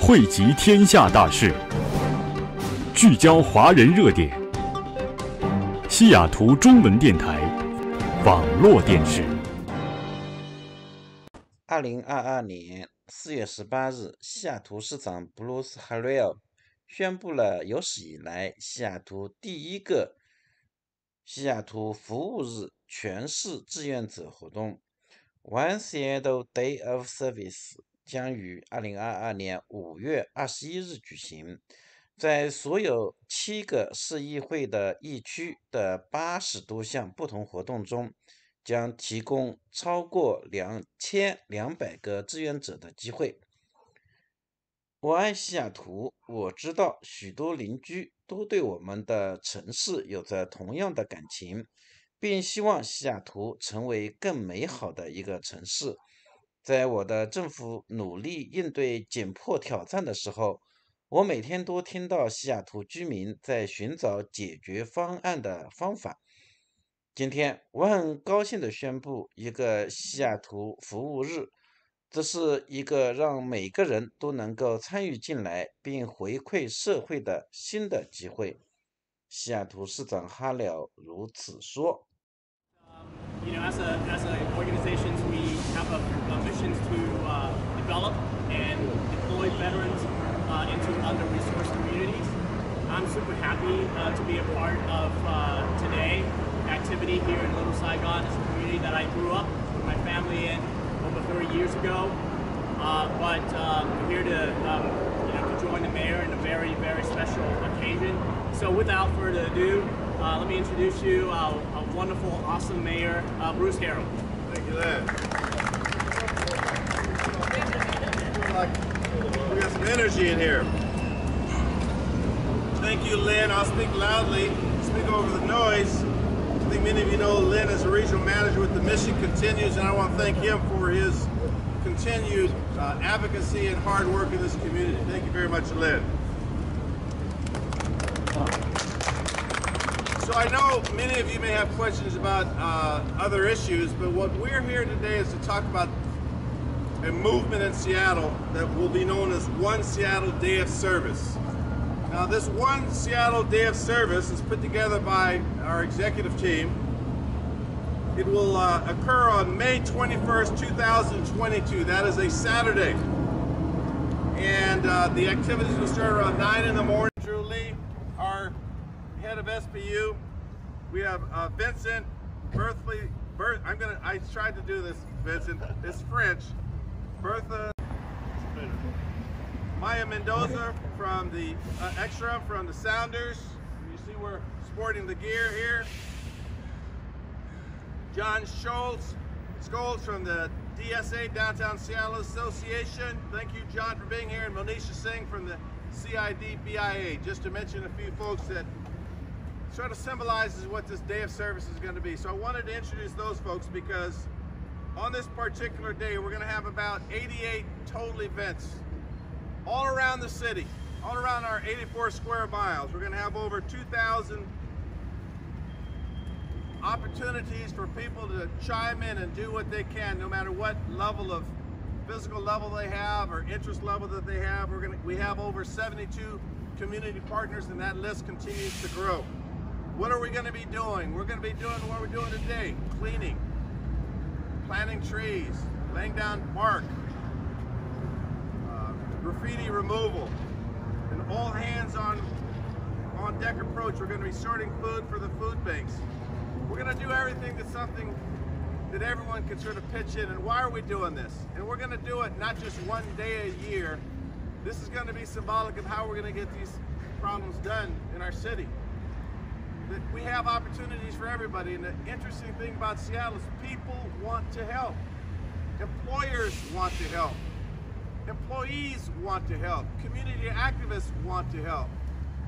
汇集天下大事，聚焦华人热点。西雅图中文电台网络电视。2022年4月18日，西雅图市长布鲁斯 Harrell 宣布了有史以来西雅图第一个西雅图服务日全市志愿者活动 One Seattle Day of Service 将于2022年5月21日举行，在所有7个市议会的议区的80多项不同活动中，将提供超过2200个志愿者的机会。我爱西雅图，我知道许多邻居都对我们的城市有着同样的感情，并希望西雅图成为更美好的一个城市。在我的政府努力应对紧迫挑战的时候，我每天都听到西雅图居民在寻找解决方案的方法。今天我很高兴地宣布一个西雅图服务日，这是一个让每个人都能够参与进来并回馈社会的新的机会。西雅图市长哈了如此说。As organizations, we have a mission to develop and deploy veterans into under-resourced communities. I'm super happy to be a part of today activity here in Little Saigon. It's a community that I grew up with my family in over 30 years ago. But I'm here to join the mayor in a very, very special occasion. So without further ado, let me introduce you our wonderful, awesome mayor, Bruce Harrell. Thank you, Lynn. We got some energy in here. Thank you, Lynn. I'll speak loudly, speak over the noise. I think many of you know Lynn is a regional manager with the Mission Continues, and I want to thank him for his continued advocacy and hard work in this community. Thank you very much, Lynn. So I know many of you may have questions about other issues, but what we're here today is to talk about a movement in Seattle that will be known as One Seattle Day of Service. Now, this One Seattle Day of Service is put together by our executive team. It will occur on May 21st, 2022. That is a Saturday. And the activities will start around 9 in the morning. Drew Lee, our head of SPU. We have Vincent Berthley. I tried to do this, Vincent. It's French. Bertha. Maya Mendoza from the Extra from the Sounders. You see we're sporting the gear here. John Scholes from the DSA, Downtown Seattle Association. Thank you, John, for being here. And Monisha Singh from the CID-BIA, just to mention a few folks that sort of symbolizes what this day of service is going to be. So I wanted to introduce those folks because on this particular day, we're going to have about 88 total events all around the city, all around our 84 square miles. We're going to have over 2,000 opportunities for people to chime in and do what they can, no matter what level of physical level they have or interest level that they have. We have over 72 community partners, and that list continues to grow. What are we going to be doing? We're going to be doing what we're doing today: cleaning, planting trees, laying down bark, graffiti removal, an all hands on deck approach. We're going to be sorting food for the food banks. We're going to do everything that's something that everyone can sort of pitch in. And why are we doing this? And we're going to do it not just one day a year. This is going to be symbolic of how we're going to get these problems done in our city. That we have opportunities for everybody. And the interesting thing about Seattle is people want to help. Employers want to help. Employees want to help. Community activists want to help.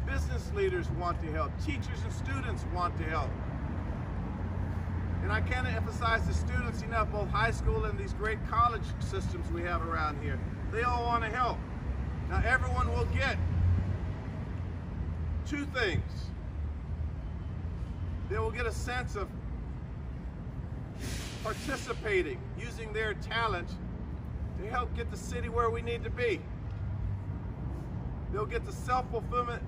Business leaders want to help. Teachers and students want to help. And I can't emphasize the students enough, both high school and these great college systems we have around here. They all want to help. Now everyone will get two things. They will get a sense of participating, using their talent to help get the city where we need to be. They'll get the self-fulfillment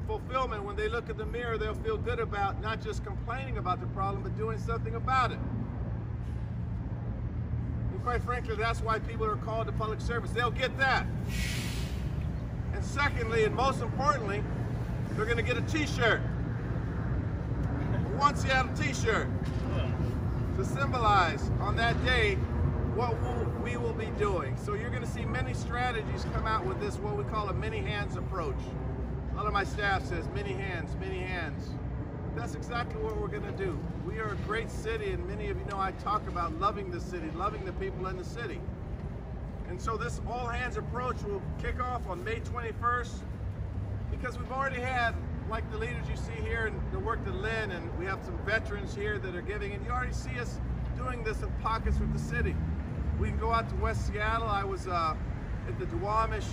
when they look in the mirror. They'll feel good about not just complaining about the problem, but doing something about it. And quite frankly, that's why people are called to public service. They'll get that. And secondly, and most importantly, they're going to get a t-shirt. One Seattle t-shirt to symbolize on that day what we will be doing. So you're going to see many strategies come out with this, what we call a many hands approach. A lot of my staff says many hands, many hands. That's exactly what we're going to do. We are a great city, and many of you know I talk about loving the city, loving the people in the city. And so this all hands approach will kick off on May 21st, because we've already had, like the leaders you see here and the work that Lynn, and we have some veterans here that are giving, and you already see us doing this in pockets with the city. We can go out to West Seattle. I was at the Duwamish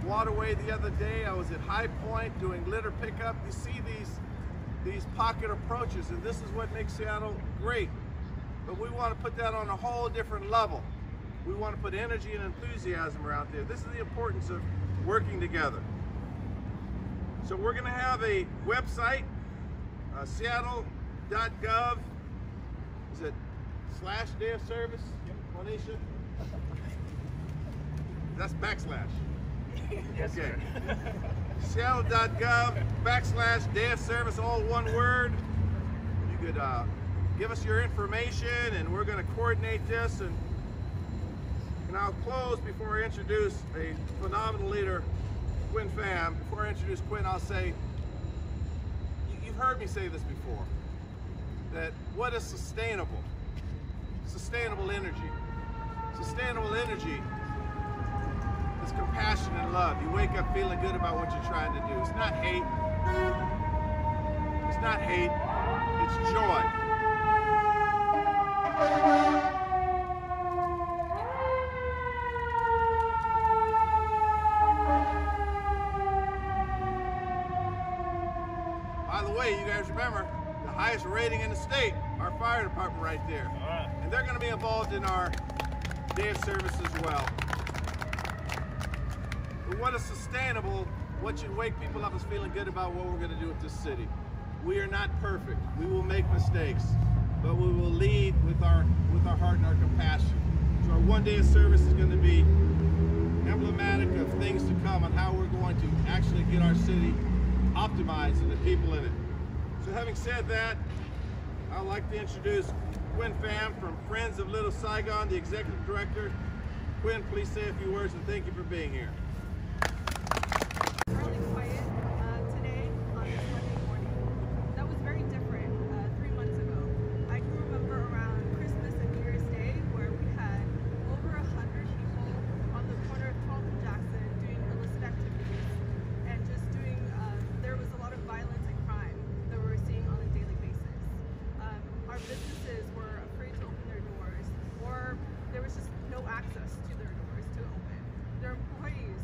Waterway the other day. I was at High Point doing litter pickup. You see these pocket approaches, and this is what makes Seattle great. But we want to put that on a whole different level. We want to put energy and enthusiasm around there. This is the importance of working together. So we're going to have a website, seattle.gov. Is it /day of service, Monisha? That's backslash. Yes, Okay. sir. Seattle.gov /day of service, all one word. You could give us your information, and we're going to coordinate this. And I'll close before I introduce a phenomenal leader, Quinn Pham. Before I introduce Quinn, I'll say, you've heard me say this before, that what is sustainable? Sustainable energy. Sustainable energy is compassion and love. You wake up feeling good about what you're trying to do. It's not hate. It's not hate. It's joy. By the way, you guys remember the highest rating in the state, our fire department right there. And they're going to be involved in our day of service as well. But what is sustainable, what should wake people up is feeling good about what we're going to do with this city. We are not perfect. We will make mistakes, but we will lead with our heart and our compassion. So our one day of service is going to be emblematic of things to come on how we're going to actually get our city optimized and the people in it. So having said that, I'd like to introduce Quinn Pham from Friends of Little Saigon, the Executive Director. Quinn, please say a few words and thank you for being here. Really quiet today on this Monday morning. That was very different 3 months ago. I can remember around Christmas and New Year's Day where we had over 100 people on the corner of 12th and Jackson doing illicit activities and just doing, there was a lot of violence and crime that we were seeing on a daily basis. Our businesses were afraid to open their doors, or there was just no access to their doors to open. Their employees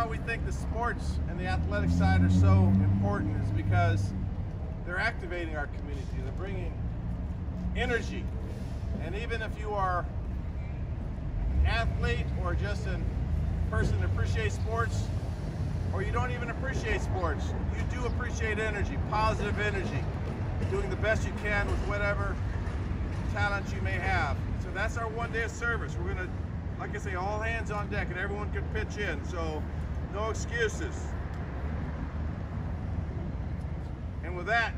we think the sports and the athletic side are so important is because they're activating our community. They're bringing energy. And even if you are an athlete or just a person that appreciates sports, or you don't even appreciate sports, you do appreciate energy, positive energy, doing the best you can with whatever talent you may have. So that's our 1 day of service. We're gonna, like I say, all hands on deck and everyone can pitch in, so no excuses. And with that,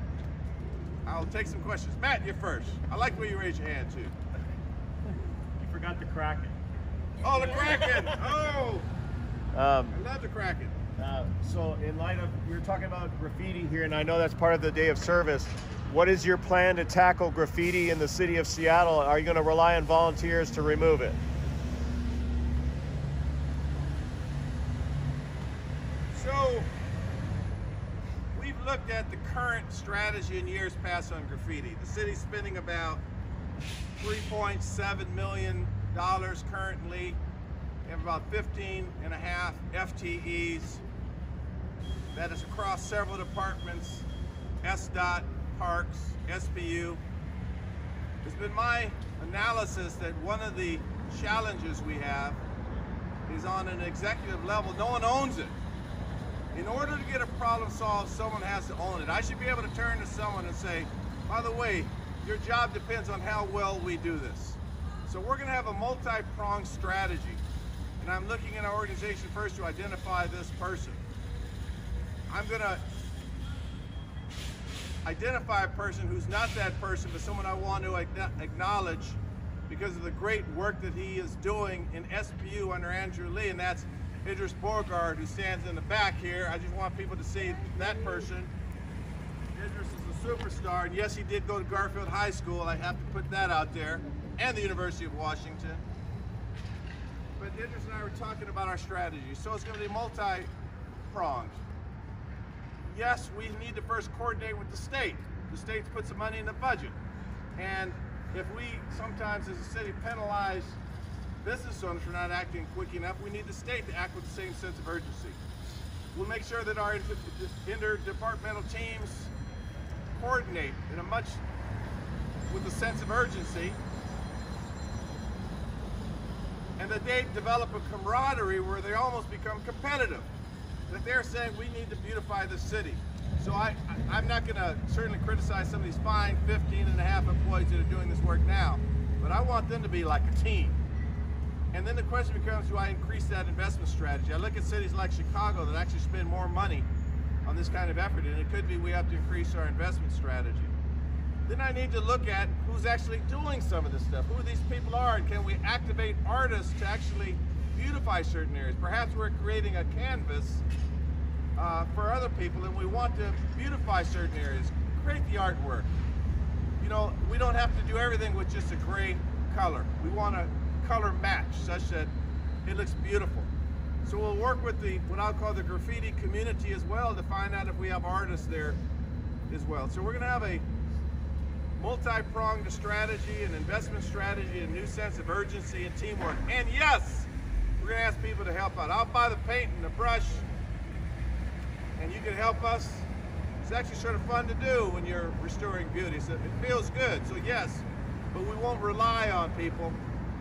I'll take some questions. Matt, you're first. I like the way you raise your hand too. You forgot the Kraken. Oh, the Kraken! Oh! I love the Kraken. So in light of, we were talking about graffiti here, and I know that's part of the day of service. What is your plan to tackle graffiti in the city of Seattle? Are you going to rely on volunteers to remove it? So, we've looked at the current strategy in years past on graffiti. The city's spending about $3.7 million currently. We have about 15.5 FTEs. That is across several departments, SDOT, Parks, SPU. It's been my analysis that one of the challenges we have is on an executive level, no one owns it. In order to get a problem solved, someone has to own it. I should be able to turn to someone and say, by the way, your job depends on how well we do this. So we're gonna have a multi-pronged strategy. And I'm looking at our organization first to identify this person. I'm gonna identify a person who's not that person, but someone I want to acknowledge because of the great work that he is doing in SPU under Andrew Lee, and that's Idris Borgard, who stands in the back here. I just want people to see that person. Idris is a superstar, and yes, he did go to Garfield High School. I have to put that out there, and the University of Washington. But Idris and I were talking about our strategy, so it's going to be multi-pronged. Yes, we need to first coordinate with the state. The state's put some money in the budget. And if we sometimes as a city penalize business owners for not acting quick enough, we need the state to act with the same sense of urgency. We'll make sure that our interdepartmental teams coordinate with a sense of urgency, and that they develop a camaraderie where they almost become competitive. That they're saying we need to beautify the city. So I'm not going to certainly criticize some of these fine 15.5 employees that are doing this work now, but I want them to be like a team. And then the question becomes, do I increase that investment strategy? I look at cities like Chicago that actually spend more money on this kind of effort, and it could be we have to increase our investment strategy. Then I need to look at who's actually doing some of this stuff, who these people are, and can we activate artists to actually beautify certain areas. Perhaps we're creating a canvas for other people, and we want to beautify certain areas, create the artwork. You know, we don't have to do everything with just a gray color. We want a color match such that it looks beautiful. So we'll work with what I'll call the graffiti community as well to find out if we have artists there as well. So we're going to have a multi-pronged strategy, an investment strategy, a new sense of urgency and teamwork. And yes, we're going to ask people to help out. I'll buy the paint and the brush, and you can help us. It's actually sort of fun to do when you're restoring beauty. So it feels good, so yes, but we won't rely on people.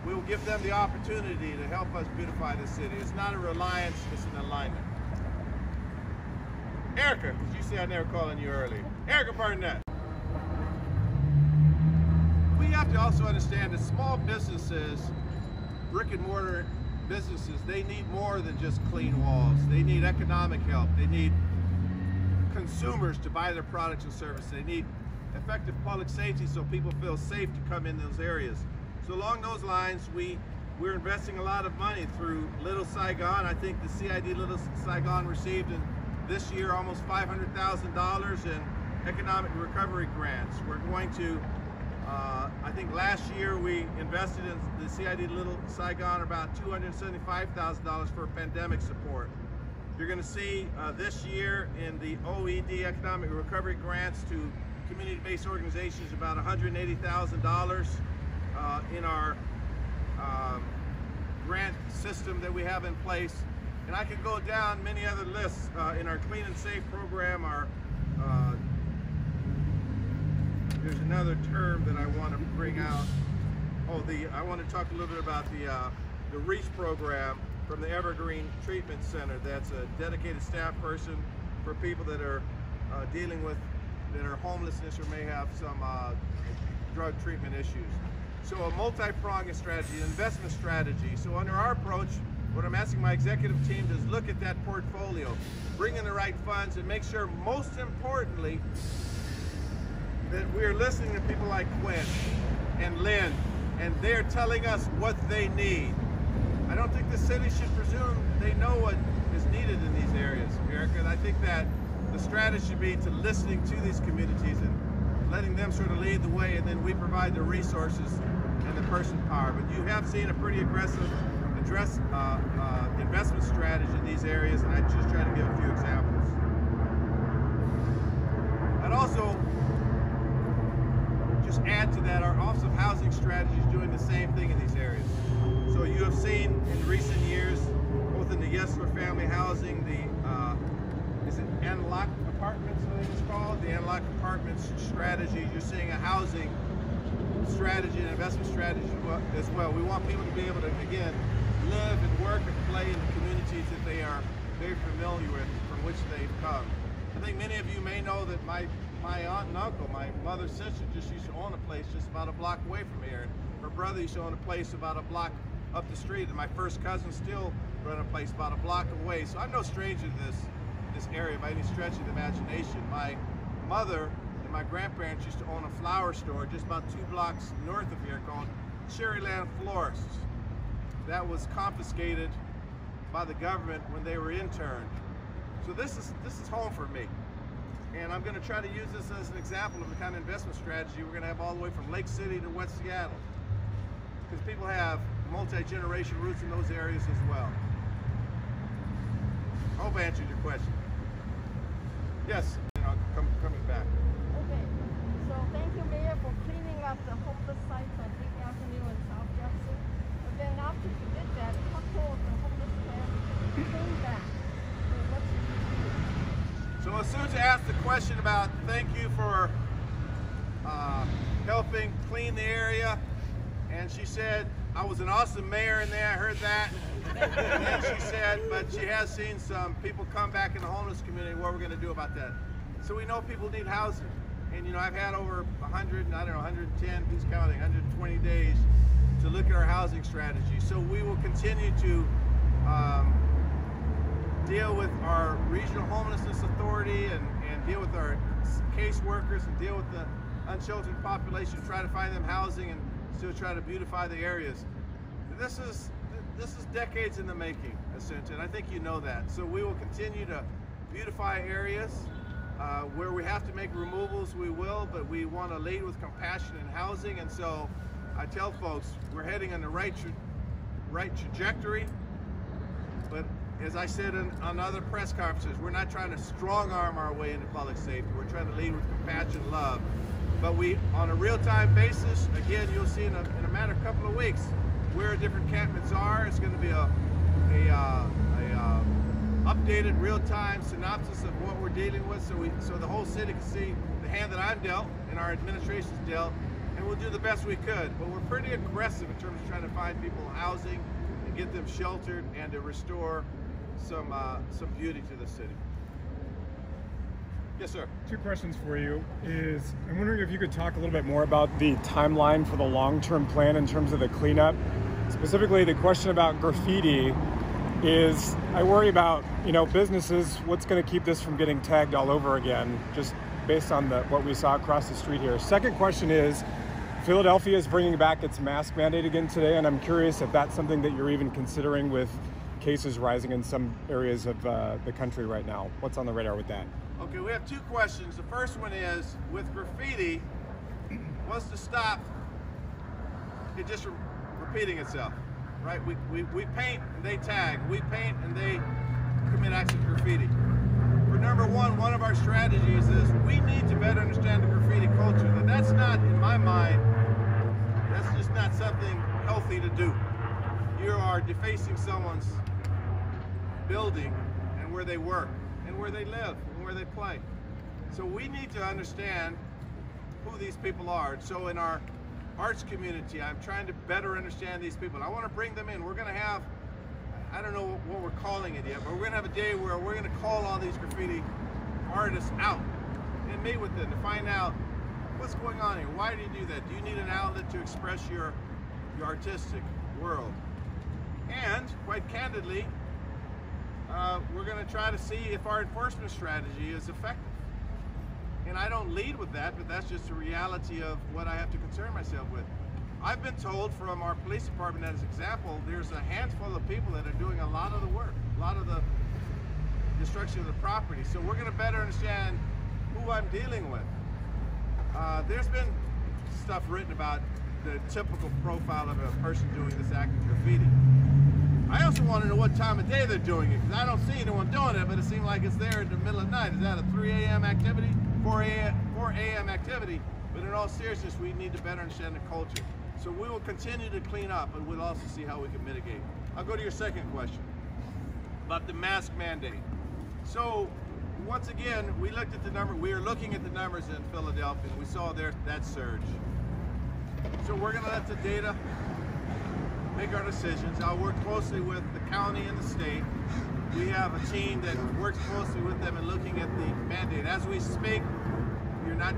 We will give them the opportunity to help us beautify the city. It's not a reliance, it's an alignment. Erica, did you say I never called on you early? Erica Barnett. We have to also understand that small businesses, brick and mortar businesses, they need more than just clean walls. They need economic help. They need consumers to buy their products and services. They need effective public safety so people feel safe to come in those areas. So along those lines, we're investing a lot of money through Little Saigon. I think the CID Little Saigon received in this year almost $500,000 in economic recovery grants. We're going to, I think last year we invested in the CID Little Saigon about $275,000 for pandemic support. You're going to see this year in the OED economic recovery grants to community-based organizations about $180,000 in our grant system that we have in place. And I could go down many other lists in our Clean and Safe program. There's another term that I want to bring out. I want to talk a little bit about the REACH program from the Evergreen Treatment Center. That's a dedicated staff person for people that are dealing with that are homelessness or may have some drug treatment issues. So a multi-pronged strategy, an investment strategy. So under our approach, what I'm asking my executive team to is look at that portfolio, bring in the right funds, and make sure, most importantly, that we're listening to people like Quinn and Lynn, and they're telling us what they need. I don't think the city should presume they know what is needed in these areas, Erica, and I think that the strategy should be to listening to these communities and letting them sort of lead the way, and then we provide the resources and the person power. But you have seen a pretty aggressive investment strategy in these areas, and I just try to give a few examples. I'd also just add to that, our Office of Housing Strategy is doing the same thing in these areas. So you have seen in recent years, both in the Yesler family housing, is it Analog Apartments, I think it's called, the Analog Apartments strategy. You're seeing a housing strategy and investment strategy as well. We want people to be able to, again, live and work and play in the communities that they are very familiar with, from which they've come. I think many of you may know that my aunt and uncle, my mother's sister, just used to own a place just about a block away from here. Her brother used to own a place about a block up the street, and my first cousin still run a place about a block away. So I'm no stranger to this area by any stretch of the imagination. My mother and my grandparents used to own a flower store just about 2 blocks north of here called Cherryland Florists. That was confiscated by the government when they were interned. So this is home for me. And I'm going to try to use this as an example of the kind of investment strategy we're going to have all the way from Lake City to West Seattle. Because people have multi-generation roots in those areas as well. I hope I answered your question. Yes, coming back. Okay, so thank you, Mayor, for cleaning up the homeless sites on 8th Avenue and South Jackson. But then after you did that, a couple of the homeless camps came back. So what should you do? So as soon as you asked the question about thank you for helping clean the area, and she said, I was an awesome mayor in there, I heard that. And then she said, but she has seen some people come back in the homeless community, what we're going to do about that. So we know people need housing. And you know, I've had over 110, who's counting, 120 days to look at our housing strategy. So we will continue to deal with our regional homelessness authority and deal with our caseworkers and deal with the unsheltered population, try to find them housing and still try to beautify the areas. This is decades in the making, essentially, and I think you know that. So we will continue to beautify areas. Where we have to make removals, we will, but we want to lead with compassion in housing. And so I tell folks, we're heading on the right trajectory. But as I said on other press conferences, we're not trying to strong arm our way into public safety. We're trying to lead with compassion and love. But we, on a real-time basis, again, you'll see in a matter of a couple of weeks where different encampments are. It's going to be a updated real-time synopsis of what we're dealing with, so the whole city can see the hand that I'm dealt and our administration's dealt, and we'll do the best we could. But we're pretty aggressive in terms of trying to find people housing and get them sheltered and to restore some beauty to the city. Yes, sir. 2 questions for you. I'm wondering if you could talk a little bit more about the timeline for the long-term plan in terms of the cleanup. Specifically, the question about graffiti is, I worry about, businesses, what's going to keep this from getting tagged all over again, just based on what we saw across the street here. Second question is, Philadelphia is bringing back its mask mandate again today, and I'm curious if that's something that you're even considering with cases rising in some areas of the country right now. What's on the radar with that? Okay, we have 2 questions. The first one is, with graffiti, what's to stop it just repeating itself? Right? We paint and they tag. We paint and they commit acts of graffiti. For number one of our strategies is we need to better understand the graffiti culture. That's not, in my mind, that's just not something healthy to do. You are defacing someone's building and where they work and where they live and where they play. So we need to understand who these people are. So in our arts community, I'm trying to better understand these people. I want to bring them in. We're going to have, I don't know what we're calling it yet, but we're going to have a day where we're going to call all these graffiti artists out and meet with them to find out what's going on here. Why do you do that? Do you need an outlet to express your artistic world? And quite candidly, we're going to try to see if our enforcement strategy is effective. And I don't lead with that, but that's just a reality of what I have to concern myself with. I've been told from our police department as an example, there's a handful of people that are doing a lot of the work, a lot of the destruction of the property. So we're going to better understand who I'm dealing with. There's been stuff written about the typical profile of a person doing this act of graffiti. I also want to know what time of day they're doing it, because I don't see anyone doing it, but it seems like it's there in the middle of the night. Is that a 3 a.m. activity, 4 a.m. activity? But in all seriousness, we need to better understand the culture. So we will continue to clean up, and we'll also see how we can mitigate. I'll go to your second question about the mask mandate. So once again, we looked at the number. We are looking at the numbers in Philadelphia. We saw there that surge. So we're going to let the data make our decisions. I'll work closely with the county and the state. We have a team that works closely with them in looking at the mandate. As we speak, you're not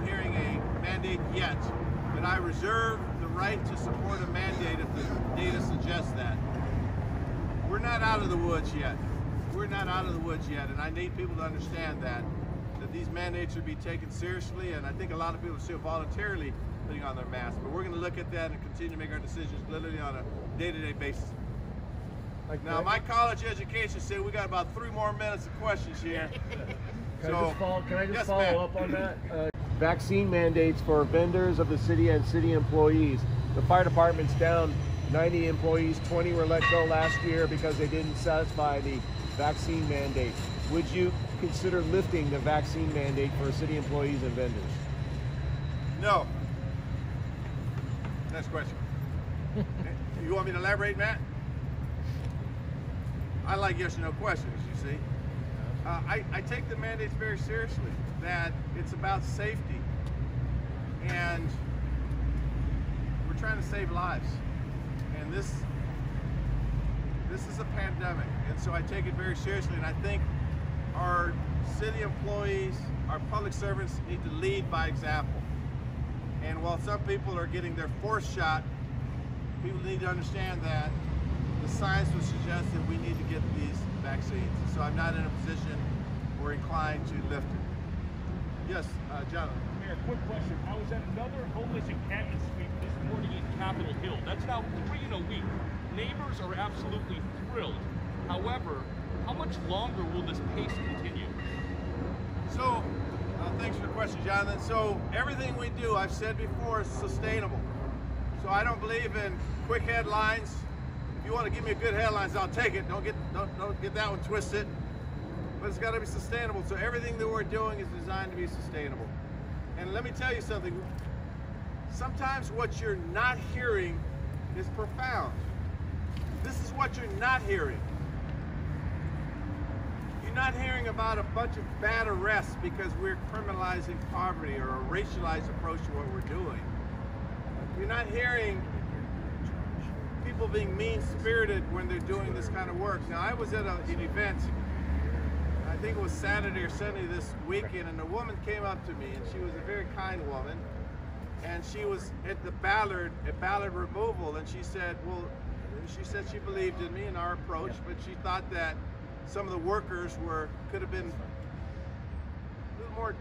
hearing a mandate yet, but I reserve the right to support a mandate if the data suggests that. We're not out of the woods yet. We're not out of the woods yet, and I need people to understand that these mandates should be taken seriously, and I think a lot of people are still voluntarily putting on their masks, but we're going to look at that and continue to make our decisions literally on a day-to-day basis. Now, my college education said we got about 3 more minutes of questions here. Can I just follow up on that? Vaccine mandates for vendors of the city and city employees. The fire department's down 90 employees, 20 were let go last year because they didn't satisfy the vaccine mandate. Would you consider lifting the vaccine mandate for city employees and vendors? No. Next question. You want me to elaborate, Matt? I like yes or no questions, you see. I take the mandates very seriously, that it's about safety. And we're trying to save lives. And this is a pandemic. And so I take it very seriously. And I think our city employees, our public servants need to lead by example. And while some people are getting their 4th shot, people need to understand that the science would suggest that we need to get these vaccines. So I'm not in a position or inclined to lift it. Yes, Jonathan. Mayor, quick question. I was at another homeless encampment sweep this morning in Capitol Hill. That's now 3 in a week. Neighbors are absolutely thrilled. However, how much longer will this pace continue? So, thanks for the question, Jonathan. So everything we do, I've said before, is sustainable. So I don't believe in quick headlines. If you want to give me a good headlines, I'll take it. Don't get that one twisted. But it's got to be sustainable. So everything that we're doing is designed to be sustainable. And let me tell you something. Sometimes what you're not hearing is profound. This is what you're not hearing. You're not hearing about a bunch of bad arrests because we're criminalizing poverty or a racialized approach to what we're doing. You're not hearing people being mean-spirited when they're doing this kind of work. Now, I was at an event, I think it was Saturday or Sunday this weekend, and a woman came up to me, and she was a very kind woman, and she was at the ballard removal, and she said, well, she believed in me and our approach, but she thought that some of the workers could have been a little more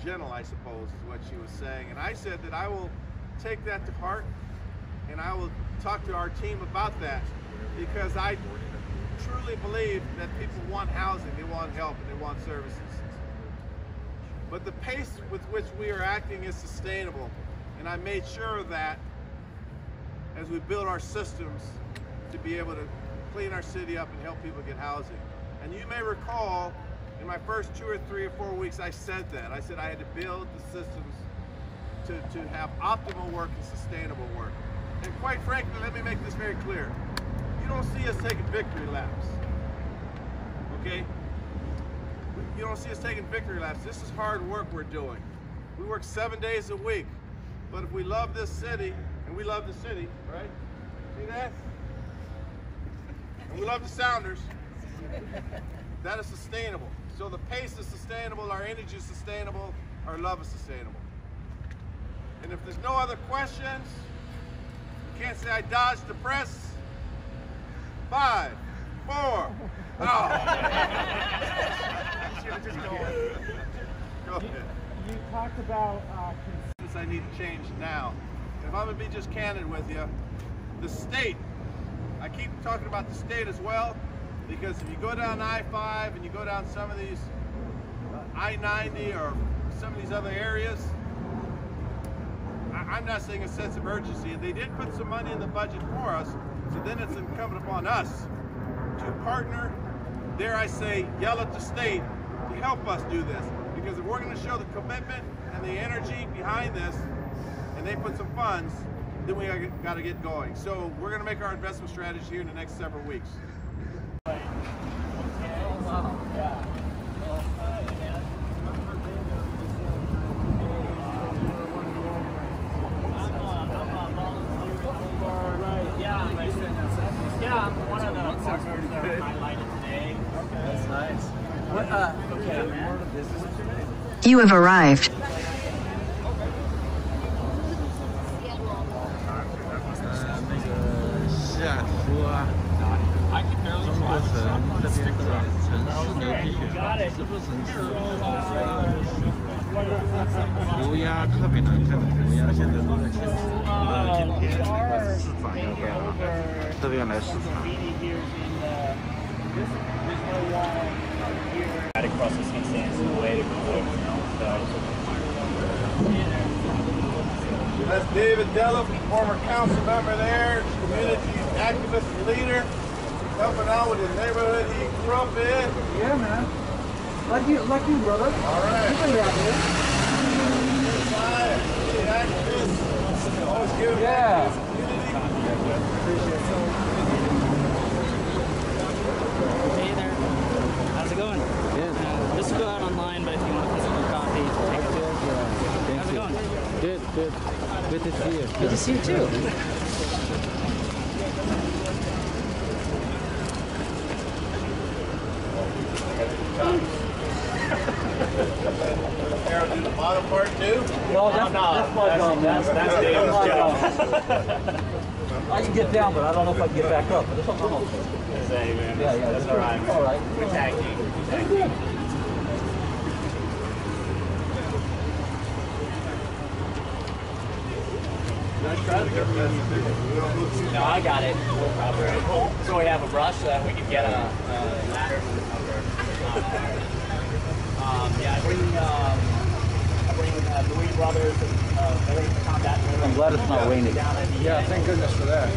gentle, I suppose, is what she was saying. And I said that I will take that to heart, and I will talk to our team about that, because I truly believe that people want housing, they want help, and they want services. But the pace with which we are acting is sustainable, and I made sure that as we build our systems to be able to clean our city up and help people get housing. And you may recall, in my first 2 or 3 or 4 weeks, I said that. I said I had to build the systems to have optimal work and sustainable work. And quite frankly, let me make this very clear. You don't see us taking victory laps. okay? You don't see us taking victory laps. This is hard work we're doing. We work 7 days a week. But if we love this city, and we love the city, right? See that? And we love the Sounders. That is sustainable. So the pace is sustainable, our energy is sustainable, our love is sustainable. And if there's no other questions, you can't say I dodged the press. 5, 4, oh. Go ahead. You talked about I need to change now. If I'm gonna be just candid with you, the state, I keep talking about the state as well, because if you go down I-5 and you go down some of these I-90 or some of these other areas, I'm not saying a sense of urgency, and they did put some money in the budget for us, so then it's incumbent upon us to partner, dare I say, yell at the state to help us do this. Because if we're going to show the commitment and the energy behind this, and they put some funds, then we got to get going. So we're going to make our investment strategy here in the next several weeks. Yeah, I'm one of the partners that are highlighted today. That's nice. What, You have arrived. Across the sea sands in the way to go. That's David Della, former council member there, community activist and leader, helping out with his neighborhood he grew up in. yeah, man. Like you, brother. All right. You been out here. Activist, always giving back to his community. Hey there. How's it going? Good. This will go out online, but if you want a physical copy, take it. How's it going? Good. Good to see you. Good to see you too. Carroll, do the bottom part too? No, that's my job. That's David's job. I can get down, but I don't know if I can get back up. But it's something else. Say, man, Yeah, that's all right. All right. We're tag team. No, I got it. No problem. So we have a brush so that we can get a ladder. Yeah, I bring Louis Brothers and Billy Combat. I'm glad it's not raining. Yeah, thank goodness for that.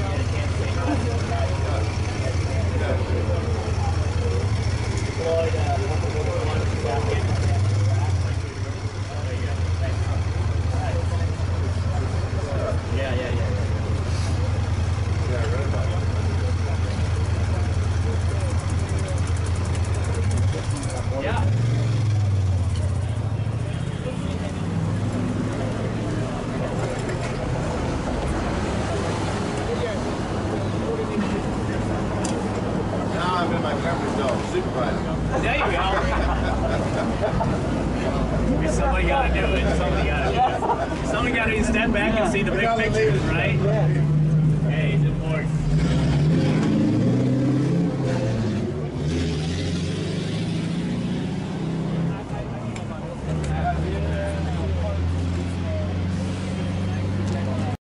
There you go. Somebody got to do it. Somebody got to step back and see the big pictures, right?